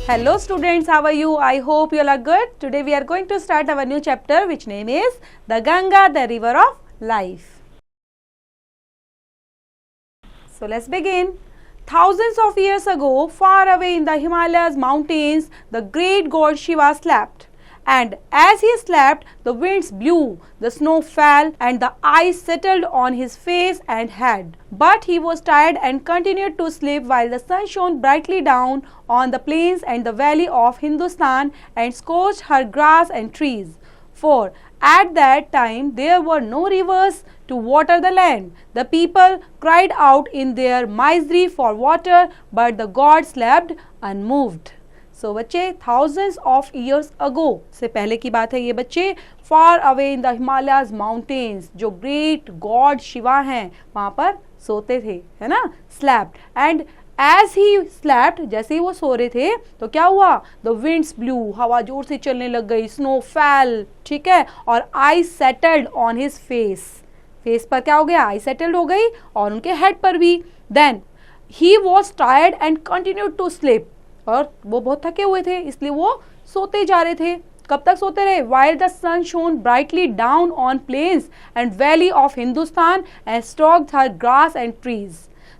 Hello students, how are you? I hope you all are good. Today we are going to start our new chapter which name is the Ganga, the river of life. So let's begin. Thousands of years ago, far away in the Himalayas mountains, the great god Shiva slept. And as he slept, the winds blew, the snow fell, and the ice settled on his face and head. But he was tired and continued to sleep while the sun shone brightly down on the plains and the valley of Hindustan and scorched her grass and trees. For at that time there were no rivers to water the land. The people cried out in their misery for water, but the god slept unmoved. सो बच्चे thousands of years ago से पहले की बात है ये बच्चे. Far away in the Himalayas mountains, जो great god Shiva हैं वहाँ पर सोते थे, है ना, slapped. And as he slapped, जैसे ही वो सो रहे थे तो क्या हुआ, द विंड्स ब्लू, हवा जोर से चलने लग गई, स्नो फैल, ठीक है, और ice settled on his face. Face पर क्या हो गया, आइस सेटल्ड हो गई और उनके हेड पर भी. Then he was tired and continued to sleep, और वो बहुत थके हुए थे इसलिए वो सोते जा रहे थे. कब तक सोते रहे, while the sun shone brightly down on plains and valley of Hindustan and stalked her grass and trees.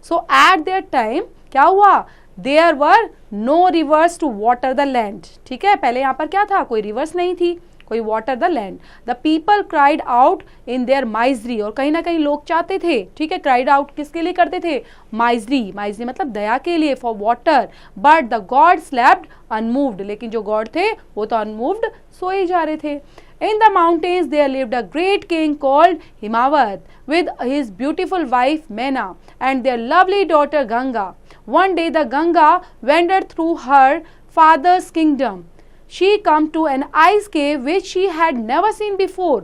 So at their time क्या हुआ, there were no rivers to water the land. ठीक है, पहले यहाँ पर क्या था, कोई रिवर्स नहीं थी, कोई water the land. The people cried out in their misery, और कहीं ना कहीं लोग चाहते थे, ठीक है, क्राइड आउट किसके लिए करते थे, माइजरी, माइजरी मतलब दया के लिए, for water. But the god slept unmoved, लेकिन जो गॉड थे वो तो अनमूव्ड सोए जा रहे थे. In the mountains there lived a great king called Himavat with his beautiful wife Mena and their lovely daughter Ganga. One day the Ganga wandered through her father's kingdom. She came to an ice cave which she had never seen before.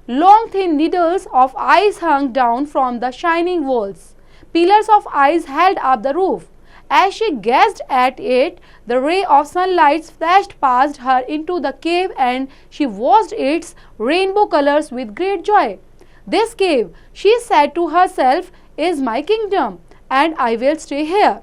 Long thin needles of ice hung down from the shining walls. Pillars of ice held up the roof. As she gazed at it, the ray of sunlight flashed past her into the cave and she watched its rainbow colors with great joy. This cave, she said to herself, is my kingdom and I will stay here.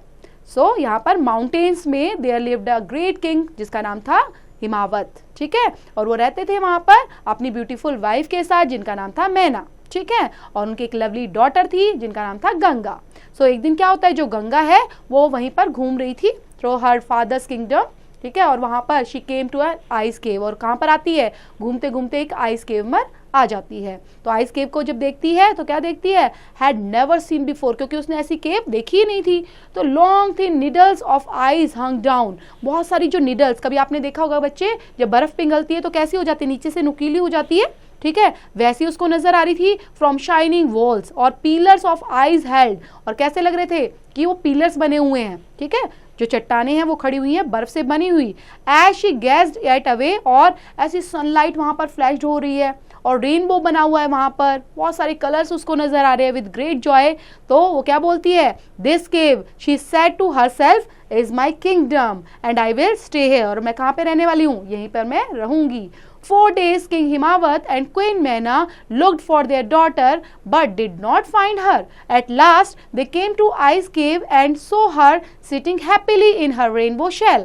So, यहाँ पर mountains में there lived a great king जिसका नाम था हिमावत. ठीक है, और वो रहते थे वहाँ पर अपनी ब्यूटीफुल वाइफ के साथ जिनका नाम था मैना. ठीक है, और उनकी एक लवली डॉटर थी जिनका नाम था गंगा. सो एक दिन क्या होता है, जो गंगा है वो वहीं पर घूम रही थी थ्रू हर फादर्स किंगडम. ठीक है, और वहाँ पर she came to an ice cave, और कहाँ पर आती है, घूमते घूमते एक आइस केव में आ जाती है. तो आइस केव को जब देखती है तो क्या देखती है, हैड नेवर सीन बिफोर, क्योंकि उसने ऐसी केव देखी ही नहीं थी. तो long thin needles of ice hung down, बहुत सारी जो निडल्स, कभी आपने देखा होगा बच्चे, जब बर्फ पिघलती है तो कैसी हो जाती है, नीचे से नुकीली हो जाती है. ठीक है, वैसी उसको नजर आ रही थी फ्रॉम शाइनिंग वॉल्स और पिलर्स ऑफ आइस हेल्ड, और कैसे लग रहे थे कि वो पिलर्स बने हुए हैं. ठीक है, जो चट्टाने हैं वो खड़ी हुई हैं बर्फ से बनी हुई. As she gazed at away, और ऐसी सनलाइट वहां पर फ्लैश हो रही है और रेनबो बना हुआ है वहां पर, बहुत सारे कलर्स उसको नजर आ रहे हैं विद ग्रेट जॉय. तो वो क्या बोलती है, this cave, she said to herself, is my kingdom and I will stay here, और मैं कहाँ पे रहने वाली हूँ, यहीं पर मैं रहूंगी. 4 days King Himavat and Queen Mena looked for their daughter but did not find her. At last they came to Ice Cave and saw her sitting happily in her rainbow shell.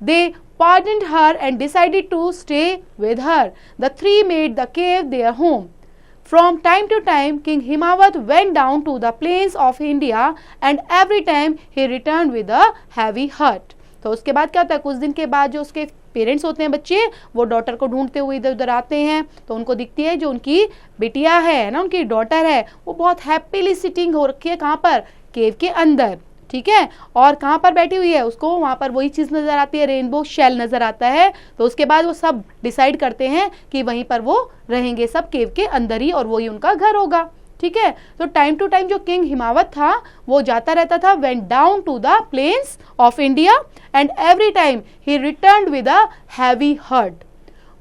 They pardoned her and decided to stay with her. The three made the cave their home. From time to time King Himavat went down to the plains of India and every time he returned with a heavy heart. तो उसके बाद क्या होता है, कुछ दिन के बाद जो उसके पेरेंट्स होते हैं बच्चे, वो डॉटर को ढूंढते हुए इधर उधर आते हैं तो उनको दिखती है जो उनकी बिटिया है ना, उनकी डॉटर है, वो बहुत हैप्पीली सिटिंग हो रखी है कहाँ पर, केव के अंदर. ठीक है, और कहाँ पर बैठी हुई है, उसको वहाँ पर वही चीज़ नज़र आती है, रेनबो शेल नज़र आता है. तो उसके बाद वो सब डिसाइड करते हैं कि वहीं पर वो रहेंगे सब केव के अंदर ही, और वही उनका घर होगा. ठीक है, तो टाइम टू टाइम जो किंग हिमावत था वो जाता रहता था, went down to the plains of India and every time he returned with a heavy heart.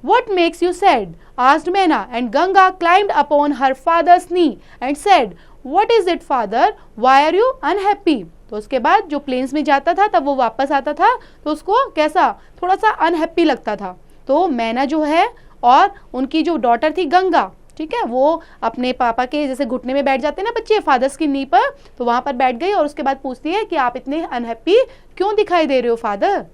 What makes you sad, asked Maina, and Ganga climbed upon her father's knee and said, what is it father, why are you unhappy. तो उसके बाद जो planes में जाता था तब वो वापस आता था तो उसको कैसा, थोड़ा सा अनहैप्पी लगता था. तो मैना जो है और उनकी जो डॉटर थी गंगा, ठीक है, वो अपने पापा के जैसे घुटने में बैठ जाते हैं ना बच्चे, फादर्स की नी पर, तो वहां पर बैठ गई और उसके बाद पूछती है कि आप इतने अनहैप्पी क्यों दिखाई दे रहे हो father.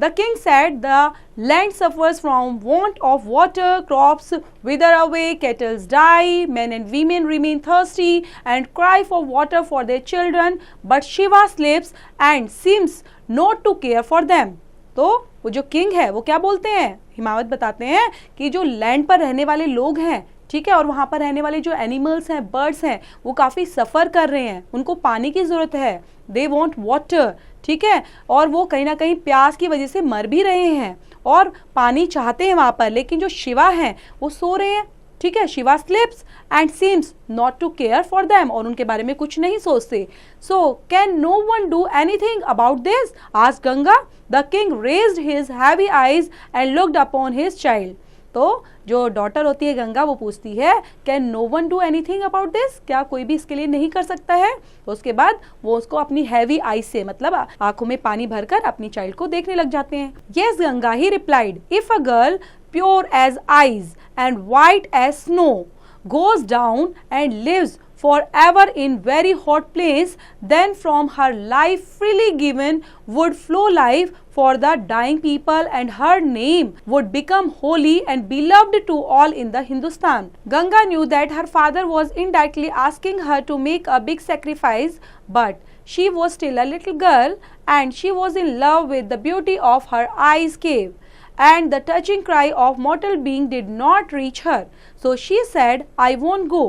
The king said, the land suffers from want of water, crops wither away, cattle die, men and women remain thirsty and cry for water for their children, but Shiva sleeps and seems not to care for them. तो वो जो king है वो क्या बोलते हैं, हिमावत बताते हैं कि जो लैंड पर रहने वाले लोग हैं, ठीक है, और वहाँ पर रहने वाले जो एनिमल्स हैं, बर्ड्स हैं, वो काफ़ी सफ़र कर रहे हैं, उनको पानी की ज़रूरत है, दे वॉन्ट वाटर, ठीक है, और वो कहीं ना कहीं प्यास की वजह से मर भी रहे हैं और पानी चाहते हैं वहाँ पर, लेकिन जो शिवा हैं वो सो रहे हैं, ठीक है, Shiva slips and seems not to care for them, और उनके बारे में कुछ नहीं सोचते. So can no one do anything about this, asked Ganga. The king raised his heavy eyes and looked upon his child. तो जो डॉटर होती है गंगा वो पूछती है, can no one do anything about this, क्या कोई भी इसके लिए नहीं कर सकता है. तो उसके बाद वो उसको अपनी हैवी आई से, मतलब आंखों में पानी भरकर अपनी चाइल्ड को देखने लग जाते हैं. Yes Ganga, he replied, if a girl pure as ice and white as snow goes down and lives forever in very hot place, then from her life freely given would flow life for the dying people, and her name would become holy and beloved to all in the Hindustan. Ganga knew that her father was indirectly asking her to make a big sacrifice, but she was still a little girl and she was in love with the beauty of her eyes cave, and the touching cry of mortal being did not reach her. So she said, I won't go,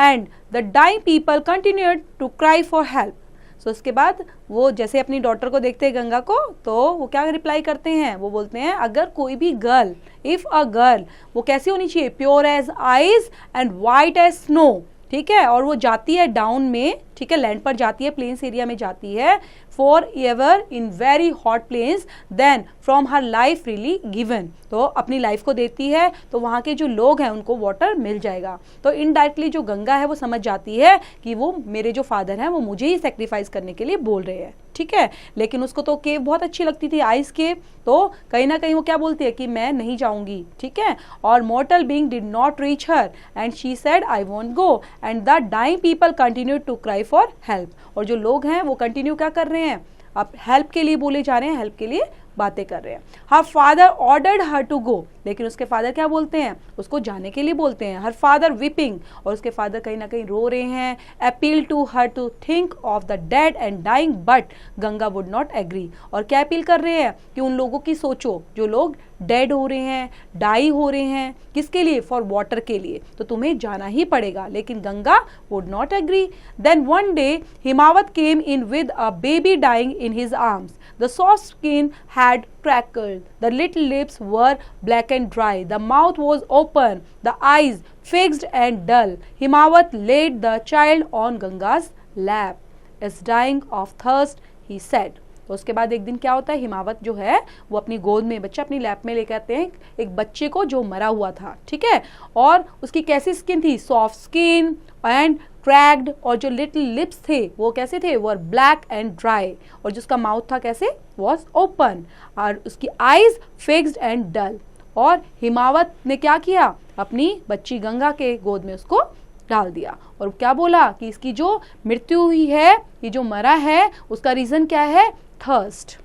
and the dying people continued to cry for help. So उसके बाद वो जैसे अपनी daughter को देखते हैं गंगा को, तो वो क्या रिप्लाई करते हैं, वो बोलते हैं अगर कोई भी गर्ल, इफ अ गर्ल, वो कैसी होनी चाहिए, pure as ice and white as snow, ठीक है, और वो जाती है डाउन में, ठीक है, लैंड पर जाती है, प्लेन्स एरिया में जाती है, for ever in very hot plains, then from her life freely given, तो अपनी लाइफ को देती है, तो वहाँ के जो लोग हैं उनको वाटर मिल जाएगा. तो इनडायरेक्टली जो गंगा है वो समझ जाती है कि वो मेरे जो फादर हैं वो मुझे ही सेक्रीफाइस करने के लिए बोल रहे हैं, ठीक है, लेकिन उसको तो केव बहुत अच्छी लगती थी, आइस केव, तो कहीं ना कहीं वो क्या बोलती है कि मैं नहीं जाऊंगी, ठीक है, और mortal being did not reach her and she said I won't go, and the dying people continue to cry for help, और जो लोग हैं वो कंटिन्यू क्या कर रहे हैं, अब हेल्प के लिए बोले जा रहे हैं, हेल्प के लिए बातें कर रहे हैं. Her father ordered her to go, लेकिन उसके फादर क्या बोलते हैं, उसको जाने के लिए बोलते हैं. हर फादर वीपिंग, और उसके फादर कहीं ना कहीं रो रहे हैं. Appeal to her to think of the dead and dying, but Ganga would not agree, और क्या अपील कर रहे हैं कि उन लोगों की सोचो जो लोग डेड हो रहे हैं, डाई हो रहे हैं, किसके लिए, फॉर वाटर के लिए, तो तुम्हें जाना ही पड़ेगा, लेकिन Ganga would not agree. Then one day Himavat came in with a baby dying in his arms. The soft skin had crackled, the little lips were black and dry, the mouth was open, the eyes fixed and dull. Himawat laid the child on Ganga's lap. Is dying of thirst, he said. तो उसके बाद एक दिन क्या होता है, हिमावत जो है वो अपनी गोद में बच्चा अपनी लैप में लेकर आते हैं एक बच्चे को जो मरा हुआ था, ठीक है, और उसकी कैसी स्किन थी, सॉफ्ट स्किन एंड क्रैक्ड, और जो लिटिल लिप्स थे वो कैसे थे, वो ब्लैक एंड ड्राई, और जिसका माउथ था कैसे, वॉज ओपन, और उसकी आईज फिक्स्ड एंड डल. और हिमावत ने क्या किया, अपनी बच्ची गंगा के गोद में उसको डाल दिया, और क्या बोला कि इसकी जो मृत्यु हुई है, ये जो मरा है, उसका रीजन क्या है, thirst.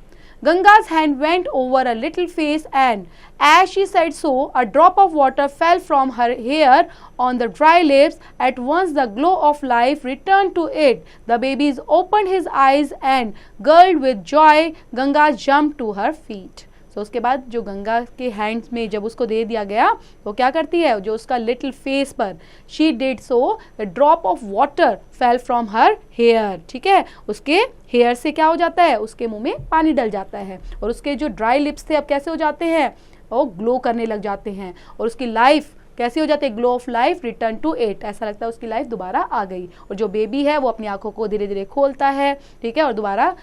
Ganga's hand went over a little face, and as she said so, a drop of water fell from her hair on the dry lips. At once the glow of life returned to it. The baby opened his eyes and gurgled with joy. Ganga jumped to her feet. So उसके बाद जो गंगा के hands में जब उसको दे दिया गया, वो क्या करती है, जो उसका लिटिल फेस पर she did so, drop of water fell from her hair, ठीक है, उसके हेयर से क्या हो जाता है, उसके मुंह में पानी डल जाता है, और उसके जो ड्राई लिप्स थे अब कैसे हो जाते हैं, वो ग्लो करने लग जाते हैं, और उसकी लाइफ कैसी हो जाती है, glow of life return to it, ऐसा लगता है उसकी लाइफ दोबारा आ गई, और जो बेबी है वो अपनी आंखों को धीरे धीरे खोलता है, ठीक है, और दोबारा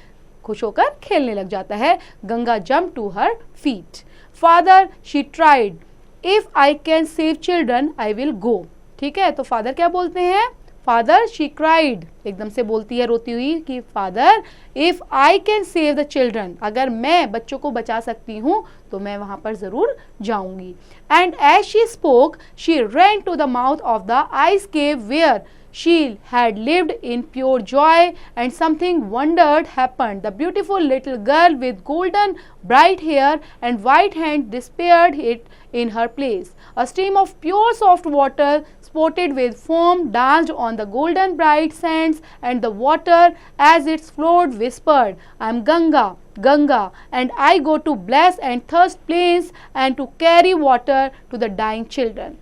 खुश होकर खेलने लग जाता है. Ganga jump to her feet. Father she tried, if I can save children I will go, ठीक है, तो फादर क्या बोलते हैं, फादर शी क्राइड, एकदम से बोलती है रोती हुई कि father if I can save the children, अगर मैं बच्चों को बचा सकती हूँ तो मैं वहां पर जरूर जाऊंगी. And as she spoke she ran to the mouth of the ice cave where she had lived in pure joy, and something wondered happened. The beautiful little girl with golden bright hair and white hand disappeared it in her place. A stream of pure soft water spotted with foam danced on the golden bright sands, and the water as it flowed whispered, I am Ganga, Ganga, and I go to bless and thirst plains and to carry water to the dying children.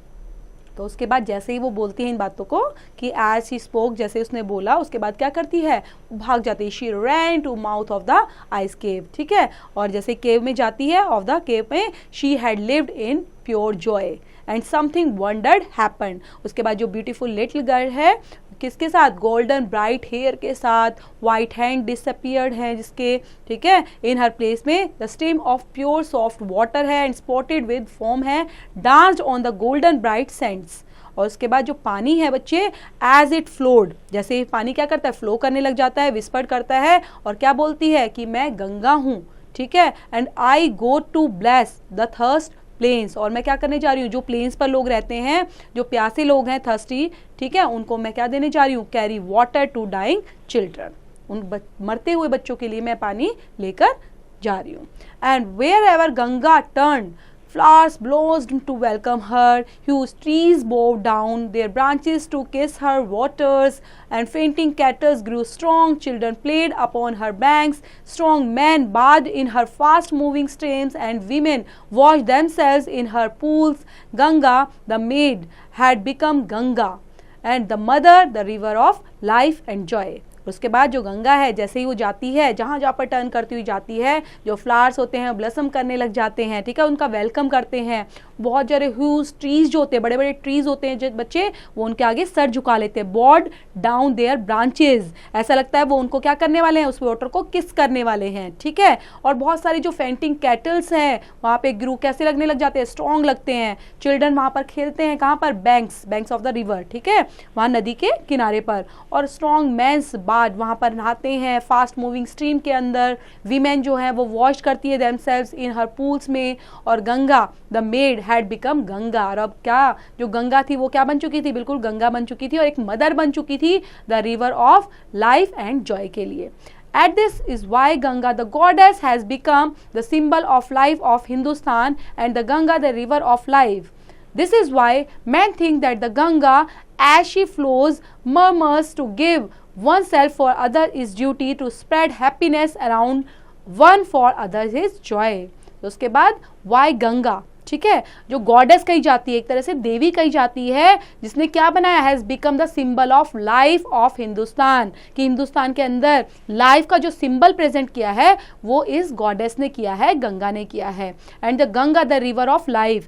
तो उसके बाद जैसे ही वो बोलती है इन बातों को कि एज शी स्पोक, जैसे उसने बोला उसके बाद क्या करती है, भाग जाती है. She ran to mouth of the ice cave. ठीक है, और जैसे केव में जाती है, ऑफ द केव में, she had lived in pure joy and something wondered happened. उसके बाद जो ब्यूटीफुल लिटिल गर्ल है किसके साथ, गोल्डन ब्राइट हेयर के साथ, वाइट हैंड डिसअपियर्ड है जिसके, ठीक है, इन हर प्लेस में the stream of pure soft water है एंड स्पॉटेड विद फोम है, danced on the golden bright sands. और उसके बाद जो पानी है बच्चे, एज इट फ्लोड, जैसे पानी क्या करता है, फ्लो करने लग जाता है, विस्पर्ड करता है और क्या बोलती है कि मैं गंगा हूँ. ठीक है, and I go to bless the thirst plains, और मैं क्या करने जा रही हूँ, जो प्लेन्स पर लोग रहते हैं, जो प्यासे लोग हैं, थर्स्टी, ठीक है, उनको मैं क्या देने जा रही हूँ, carry water to dying children. उन मरते हुए बच्चों के लिए मैं पानी लेकर जा रही हूँ. And wherever Ganga turn, flowers blossomed to welcome her, huge trees bowed down their branches to kiss her waters, and fainting cattle grew strong, children played upon her banks, strong men bathed in her fast moving streams, and women washed themselves in her pools. Ganga, the maid, had become Ganga, and the mother, the river of life and joy. उसके बाद जो गंगा है, जैसे ही वो जाती है, जहाँ जहाँ पर टर्न करती हुई जाती है, जो फ्लावर्स होते हैं ब्लसम करने लग जाते हैं. ठीक है, उनका वेलकम करते हैं. बहुत सारे ह्यूज ट्रीज जो होते हैं, बड़े बड़े ट्रीज होते हैं जो बच्चे, वो उनके आगे सर झुका लेते हैं. बॉड डाउन देयर ब्रांचेज, ऐसा लगता है वो उनको क्या करने वाले हैं, उस वाटर को किस करने वाले हैं. ठीक है, और बहुत सारी जो फेंटिंग कैटल्स हैं वहाँ पे ग्रू कैसे लगने लग जाते हैं, स्ट्रॉन्ग लगते हैं. चिल्ड्रन वहाँ पर खेलते हैं, कहाँ पर, बैंक्स ऑफ द रिवर. ठीक है, वहाँ नदी के किनारे पर. और स्ट्रॉन्ग मैंस वहाँ पर नहाते हैं फास्ट मूविंग स्ट्रीम के अंदर. वीमेन जो है वो वॉश करती है देमसेल्व्स इन हर पूल्स में. और Ganga, the made, had become Ganga. और अब क्या, जो गंगा थी वो क्या बन चुकी थी, बिल्कुल गंगा बन चुकी थी और एक मदर बन चुकी थी the river of life and Joy के लिए. At this is why Ganga, the goddess, has become the symbol of life of Hindustan, and the Ganga, the river of life. This is why men think that the Ganga, as she flows, murmurs to give oneself for others is duty, to spread happiness around one for others is joy. तो उसके बाद why Ganga, ठीक है, जो goddess कही जाती है, एक तरह से देवी कही जाती है, जिसने क्या बनाया, has become the symbol of life of Hindustan, कि हिंदुस्तान के अंदर लाइफ का जो सिंबल प्रेजेंट किया है वो इस गॉडेस ने किया है, गंगा ने किया है. And the Ganga, the river of life,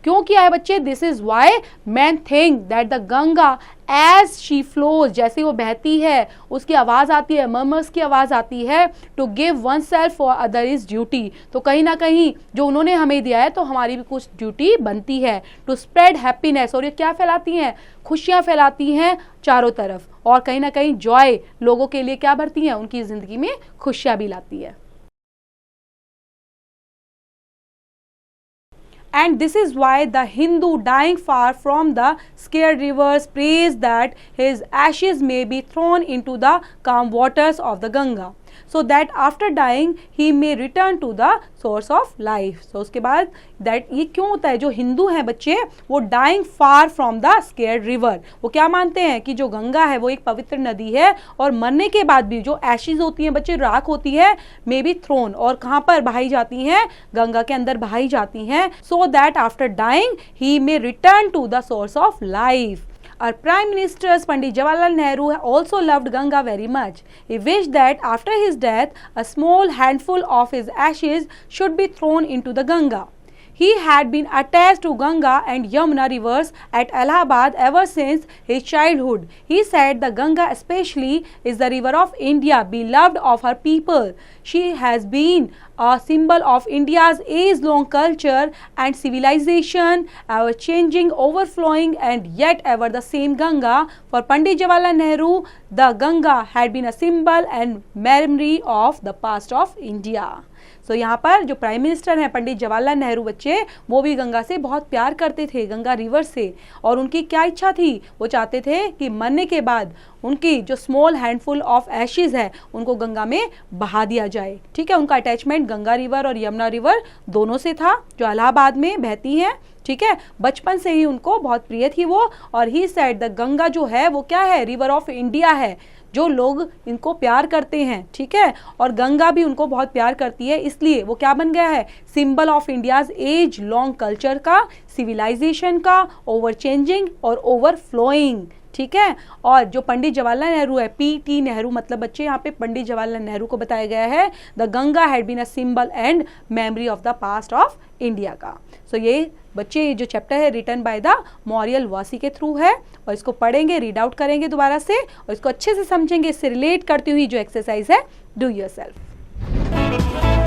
क्यों किया है बच्चे, this is why man think that the Ganga as she flows, जैसे वो बहती है उसकी आवाज़ आती है, मर्मर्स की आवाज़ आती है, to give oneself for other is duty. तो कहीं ना कहीं जो उन्होंने हमें दिया है तो हमारी भी कुछ ड्यूटी बनती है. टू स्प्रेड हैप्पीनेस, और ये क्या फैलाती हैं, खुशियाँ फैलाती हैं चारों तरफ. और कहीं ना कहीं जॉय, लोगों के लिए क्या भरती हैं, उनकी ज़िंदगी में खुशियाँ भी लाती है. And this is why the Hindu, dying far from the scared rivers, prays that his ashes may be thrown into the calm waters of the Ganga, so that after dying he may return to the source of life. So उसके बाद that ये क्यों होता है, जो हिंदू हैं बच्चे वो dying far from the scared river, वो क्या मानते हैं कि जो गंगा है वो एक पवित्र नदी है और मरने के बाद भी जो एशेज होती हैं बच्चे, राख होती है, मे बी थ्रोन, और कहाँ पर बहाई जाती हैं, गंगा के अंदर बहाई जाती हैं, so that after dying he may return to the source of life. Our Prime Minister Pandit Jawaharlal Nehru also loved Ganga very much. He wished that after his death, a small handful of his ashes should be thrown into the Ganga. He had been attached to Ganga and Yamuna rivers at Allahabad ever since his childhood. He said the Ganga especially is the river of India, beloved of her people. She has been a symbol of India's age-long culture and civilization, ever changing, overflowing, and yet ever the same Ganga. For Pandit Jawaharlal Nehru, the Ganga had been a symbol and memory of the past of India. सो यहाँ पर जो prime minister हैं पंडित जवाहरलाल नेहरू बच्चे, वो भी गंगा से बहुत प्यार करते थे, गंगा रिवर से। और उनकी क्या इच्छा थी, वो चाहते थे कि मरने के बाद उनकी जो स्मॉल हैंडफुल ऑफ एशेज है उनको गंगा में बहा दिया जाए। ठीक है, उनका अटैचमेंट गंगा रिवर और यमुना रिवर दोनों से था, जो इलाहाबाद में बहती हैं। ठीक है, बचपन से ही उनको बहुत प्रिय थी वो। और ही सेड द गंगा जो है वो क्या है, रिवर ऑफ इंडिया है, जो लोग इनको प्यार करते हैं। ठीक है, और गंगा भी उनको बहुत प्यार करती है, इसलिए वो क्या बन गया है, symbol of India's age long culture का, सिविलाइजेशन का, ओवर चेंजिंग और ओवरफ्लोइंग। ठीक है, और जो पंडित जवाहरलाल नेहरू है, पीटी नेहरू मतलब बच्चे यहाँ पे पंडित जवाहरलाल नेहरू को बताया गया है, the Ganga had been a symbol and memory of the past of India का। सो ये बच्चे जो चैप्टर है रिटन बाय द मॉरियल वासी के थ्रू है, और इसको पढ़ेंगे, रीड आउट करेंगे दोबारा से, और इसको अच्छे से समझेंगे, इससे रिलेट करती हुई जो एक्सरसाइज है डू योरसेल्फ।